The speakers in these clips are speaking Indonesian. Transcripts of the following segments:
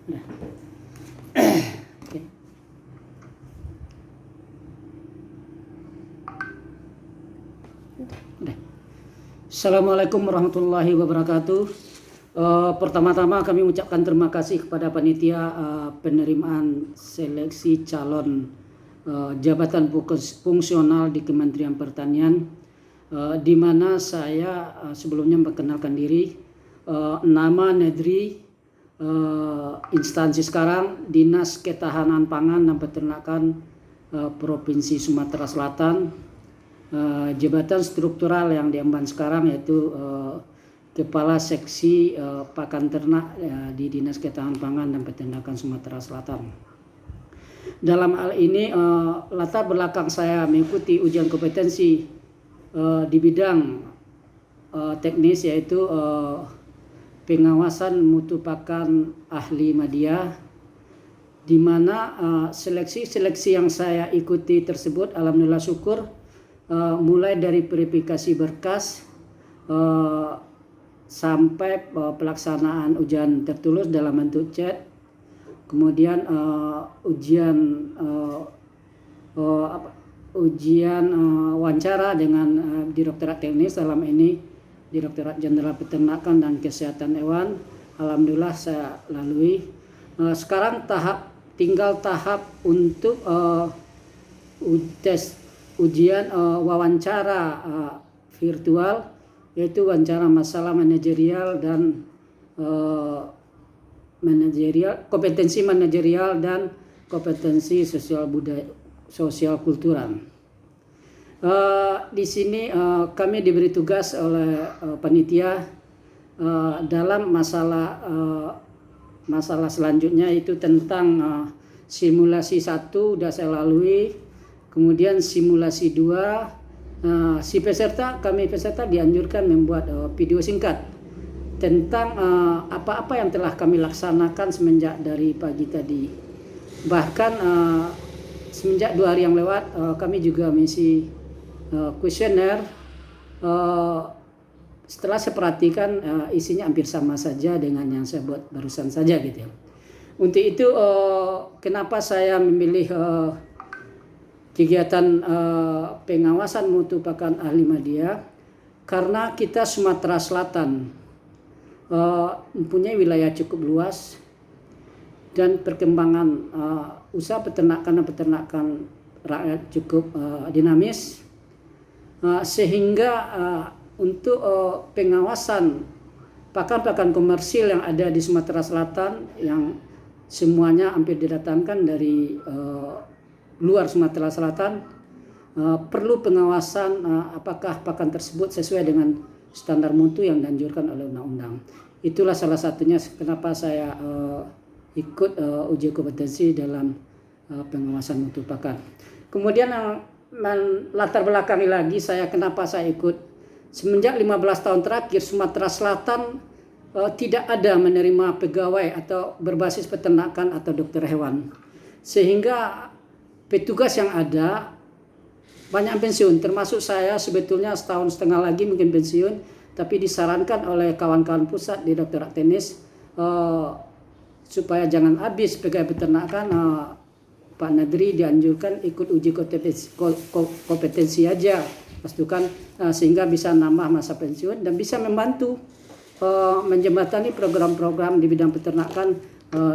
Nah, oke. Udah. Assalamualaikum warahmatullahi wabarakatuh. Pertama-tama kami ucapkan terima kasih kepada panitia penerimaan seleksi calon jabatan fungsional di Kementerian Pertanian, di mana saya sebelumnya memperkenalkan diri. Nama Nedri, instansi sekarang Dinas Ketahanan Pangan dan Peternakan Provinsi Sumatera Selatan. Jabatan struktural yang diemban sekarang yaitu Kepala Seksi Pakan Ternak di Dinas Ketahanan Pangan dan Peternakan Sumatera Selatan. Dalam hal ini latar belakang saya mengikuti ujian kompetensi di bidang teknis, yaitu pengawasan mutu pakan ahli media, di mana seleksi yang saya ikuti tersebut alhamdulillah syukur, mulai dari verifikasi berkas sampai pelaksanaan ujian tertulis dalam bentuk chat, kemudian ujian wawancara dengan Direktorat Teknis, dalam ini Direktorat Jenderal Peternakan dan Kesehatan Hewan. Alhamdulillah saya lalui. Sekarang tinggal tahap untuk ujian wawancara virtual, yaitu wawancara masalah manajerial dan kompetensi manajerial dan kompetensi sosial kultural. Di sini kami diberi tugas oleh panitia dalam masalah selanjutnya, itu tentang simulasi 1 sudah saya lalui, kemudian simulasi 2. Kami peserta dianjurkan membuat video singkat tentang apa-apa yang telah kami laksanakan semenjak dari pagi tadi. Bahkan semenjak 2 hari yang lewat kami juga mengisi kuesioner. Setelah saya perhatikan isinya hampir sama saja dengan yang saya buat barusan saja gitu ya. Untuk itu kenapa saya memilih kegiatan pengawasan mutu pakan ahli media, karena kita Sumatera Selatan mempunyai wilayah cukup luas dan perkembangan usaha peternakan dan peternakan rakyat cukup dinamis, sehingga untuk pengawasan pakan-pakan komersil yang ada di Sumatera Selatan, yang semuanya hampir didatangkan dari luar Sumatera Selatan, perlu pengawasan apakah pakan tersebut sesuai dengan standar mutu yang dianjurkan oleh undang-undang. Itulah salah satunya kenapa saya ikut uji kompetensi dalam pengawasan mutu pakan. Kemudian latar belakangi lagi kenapa saya ikut. Semenjak 15 tahun terakhir Sumatera Selatan tidak ada menerima pegawai atau berbasis peternakan atau dokter hewan, sehingga petugas yang ada banyak pensiun, termasuk saya sebetulnya setahun setengah lagi mungkin pensiun, tapi disarankan oleh kawan-kawan pusat di Direktorat Teknis supaya jangan habis pegawai peternakan, Pak Nadri dianjurkan ikut uji kompetensi aja, pastikan sehingga bisa nambah masa pensiun dan bisa membantu menjembatani program-program di bidang peternakan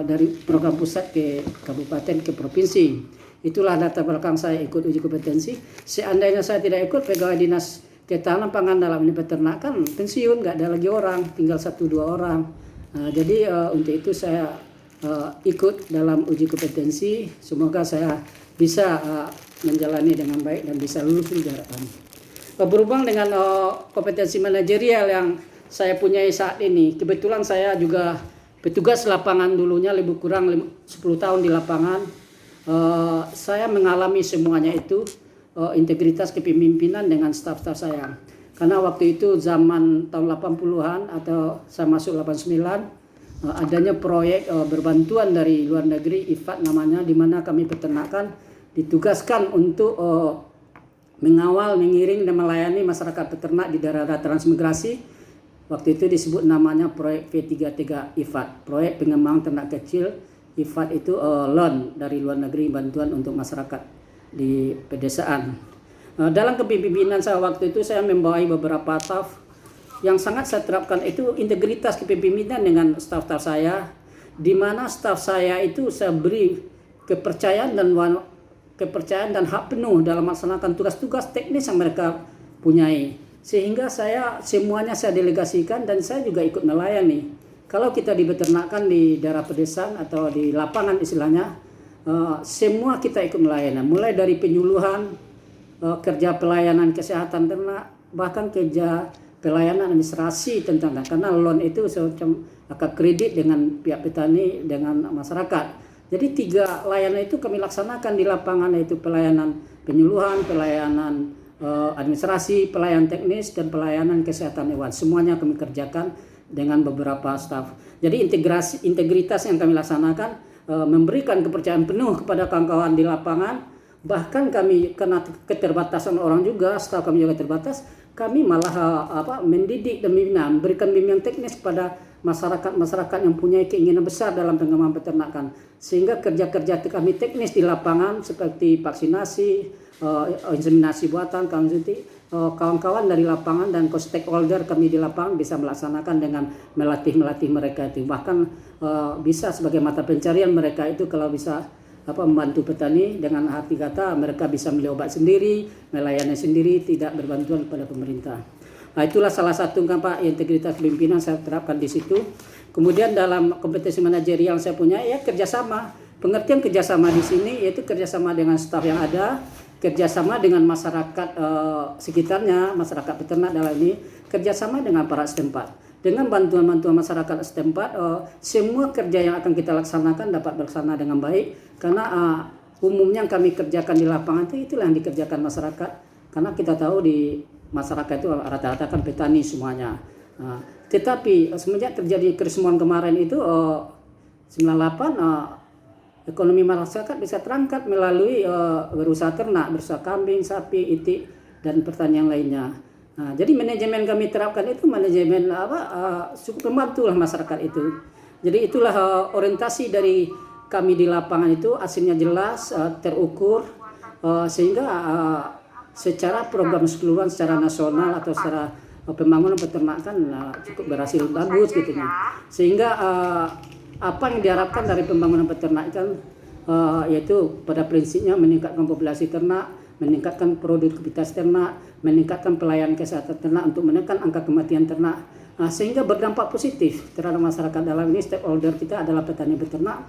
dari program pusat ke kabupaten ke provinsi. Itulah latar belakang saya ikut uji kompetensi. Seandainya saya tidak ikut, pegawai Dinas Ketahanan Pangan dalam ini peternakan pensiun, nggak ada lagi orang, tinggal 1-2 orang. Jadi untuk itu saya ikut dalam uji kompetensi. Semoga saya bisa menjalani dengan baik dan bisa lulus di harapan. Berhubung dengan kompetensi manajerial yang saya punyai saat ini, kebetulan saya juga petugas lapangan dulunya, lebih kurang 10 tahun di lapangan. Saya mengalami semuanya itu, integritas kepemimpinan dengan staf-staf saya. Karena waktu itu zaman tahun 80-an atau saya masuk 89, adanya proyek berbantuan dari luar negeri, IFAD namanya, di mana kami peternakan ditugaskan untuk mengawal, mengiring dan melayani masyarakat peternak di daerah transmigrasi Waktu itu disebut namanya proyek V33 IFAD, proyek pengembangan ternak kecil. IFAD itu loan dari luar negeri, bantuan untuk masyarakat di pedesaan. Dalam kepemimpinan saya waktu itu, saya membawai beberapa staf. Yang sangat saya terapkan itu integritas kepemimpinan dengan staf-staf saya, di mana staf saya itu saya beri kepercayaan dan hak penuh dalam melaksanakan tugas-tugas teknis yang mereka punyai, sehingga semuanya saya delegasikan dan saya juga ikut melayani. Kalau kita di peternakan di daerah pedesaan atau di lapangan istilahnya, semua kita ikut melayani, mulai dari penyuluhan, kerja pelayanan kesehatan ternak, bahkan kerja pelayanan administrasi tentang, karena loan itu semacam akad kredit dengan pihak petani dengan masyarakat. Jadi 3 layanan itu kami laksanakan di lapangan, yaitu pelayanan penyuluhan, pelayanan administrasi, pelayanan teknis, dan pelayanan kesehatan hewan. Semuanya kami kerjakan dengan beberapa staf. Jadi integritas yang kami laksanakan memberikan kepercayaan penuh kepada kawan-kawan di lapangan. Bahkan kami karena keterbatasan orang juga, staf kami juga terbatas, kami malah mendidik dan memberikan bimbingan teknis kepada masyarakat yang punya keinginan besar dalam pengembangan peternakan, sehingga kerja-kerja kami teknis di lapangan seperti vaksinasi, inseminasi buatan, kawan-kawan dari lapangan dan stakeholder kami di lapangan bisa melaksanakan dengan melatih mereka itu. Bahkan bisa sebagai mata pencarian mereka itu, kalau bisa membantu petani dengan arti kata mereka bisa beli obat sendiri, melayani sendiri, tidak berbantuan kepada pemerintah. Nah, itulah salah satu Pak integritas pimpinan saya terapkan di situ. Kemudian dalam kompetensi manajerial yang saya punya ya kerjasama. Pengertian kerjasama di sini yaitu kerjasama dengan staf yang ada, kerjasama dengan masyarakat sekitarnya, masyarakat peternak dalam ini, kerjasama dengan para setempat. Dengan bantuan masyarakat setempat, semua kerja yang akan kita laksanakan dapat berlaksana dengan baik, karena umumnya yang kami kerjakan di lapangan itulah yang dikerjakan masyarakat, karena kita tahu di masyarakat itu rata-rata kan petani semuanya. Tetapi semenjak terjadi kerusuhan kemarin itu 98, ekonomi masyarakat bisa terangkat melalui berusaha ternak, berusaha kambing, sapi, itik, dan pertanian lainnya. Nah, jadi manajemen kami terapkan itu manajemen cukup membantu lah masyarakat itu. Jadi itulah orientasi dari kami di lapangan itu, hasilnya jelas, terukur, sehingga secara program keseluruhan secara nasional atau secara pembangunan peternakan cukup berhasil bagus gitu ya. Sehingga apa yang diharapkan dari pembangunan peternakan yaitu pada prinsipnya meningkatkan populasi ternak, meningkatkan produktivitas ternak, meningkatkan pelayanan kesehatan ternak untuk menekan angka kematian ternak, sehingga berdampak positif terhadap masyarakat. Dalam ini stakeholder kita adalah petani peternak.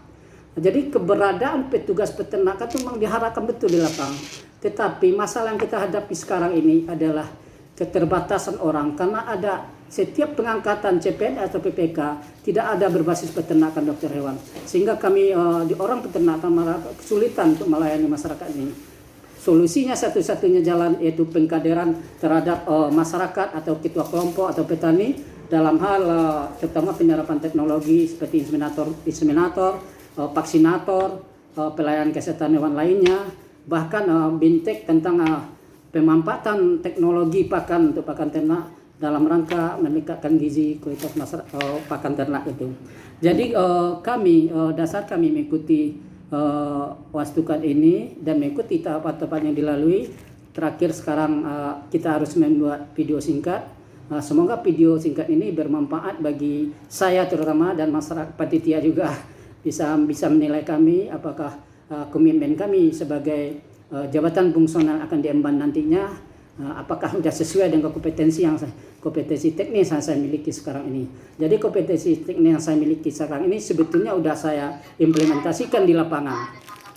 Jadi keberadaan petugas peternakan itu memang diharapkan betul di lapangan. Tetapi masalah yang kita hadapi sekarang ini adalah keterbatasan orang, karena ada setiap pengangkatan CPNS atau PPK tidak ada berbasis peternakan dokter hewan, sehingga kami di orang peternakan malah kesulitan untuk melayani masyarakat ini. Solusinya satu-satunya jalan yaitu pengkaderan terhadap masyarakat atau ketua kelompok atau petani dalam hal terutama penyerapan teknologi seperti inseminator, vaksinator, pelayanan kesehatan hewan lainnya, bahkan bintek tentang pemanfaatan teknologi pakan untuk pakan ternak dalam rangka meningkatkan gizi kualitas pakan ternak itu. Jadi dasar kami mengikuti wastukan ini dan mengikuti tahapan-tahapan yang dilalui. Terakhir sekarang kita harus membuat video singkat. Semoga video singkat ini bermanfaat bagi saya terutama dan masyarakat panitia juga bisa menilai kami apakah komitmen kami sebagai jabatan fungsional akan diemban nantinya apakah sudah sesuai dengan kompetensi teknis yang saya miliki sekarang ini. Jadi kompetensi teknis yang saya miliki sekarang ini sebetulnya sudah saya implementasikan di lapangan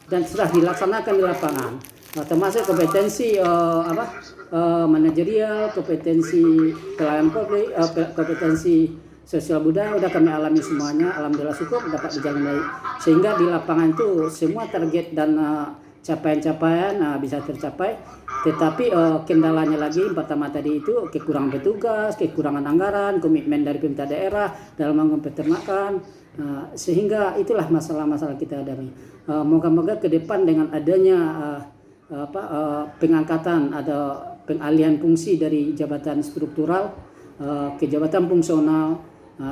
dan sudah dilaksanakan di lapangan. Termasuk kompetensi manajerial, kompetensi pelayanan publik, kompetensi sosial budaya sudah kami alami semuanya. Alhamdulillah cukup dapat berjalan baik. Sehingga di lapangan itu semua target dan capaian-capaian bisa tercapai, tetapi kendalanya lagi pertama tadi itu kekurangan petugas, kekurangan anggaran, komitmen dari pemerintah daerah dalam membangun peternakan, sehingga itulah masalah-masalah kita hadapi. Moga-moga ke depan dengan adanya pengangkatan atau pengalihan fungsi dari jabatan struktural ke jabatan fungsional,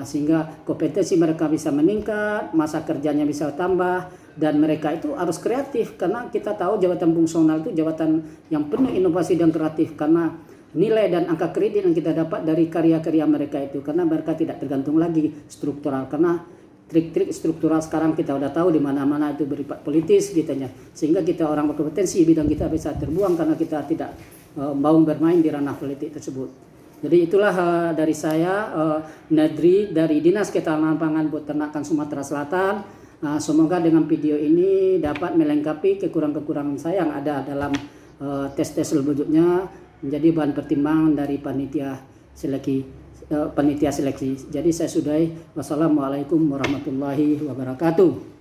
sehingga kompetensi mereka bisa meningkat, masa kerjanya bisa tambah, dan mereka itu harus kreatif karena kita tahu jabatan fungsional itu jabatan yang penuh inovasi dan kreatif karena nilai dan angka kredit yang kita dapat dari karya-karya mereka itu, karena mereka tidak tergantung lagi struktural, karena trik-trik struktural sekarang kita udah tahu di mana-mana itu bersifat politis gitu ya, sehingga kita orang berkompetensi bidang kita bisa terbuang karena kita tidak mau bermain di ranah politik tersebut. Jadi itulah dari saya, Nadri dari Dinas Ketahanan Pangan Peternakan Sumatera Selatan. Semoga dengan video ini dapat melengkapi kekurangan-kekurangan saya yang ada dalam tes-tes selanjutnya, menjadi bahan pertimbangan dari panitia seleksi. Jadi saya sudahi. Wassalamualaikum warahmatullahi wabarakatuh.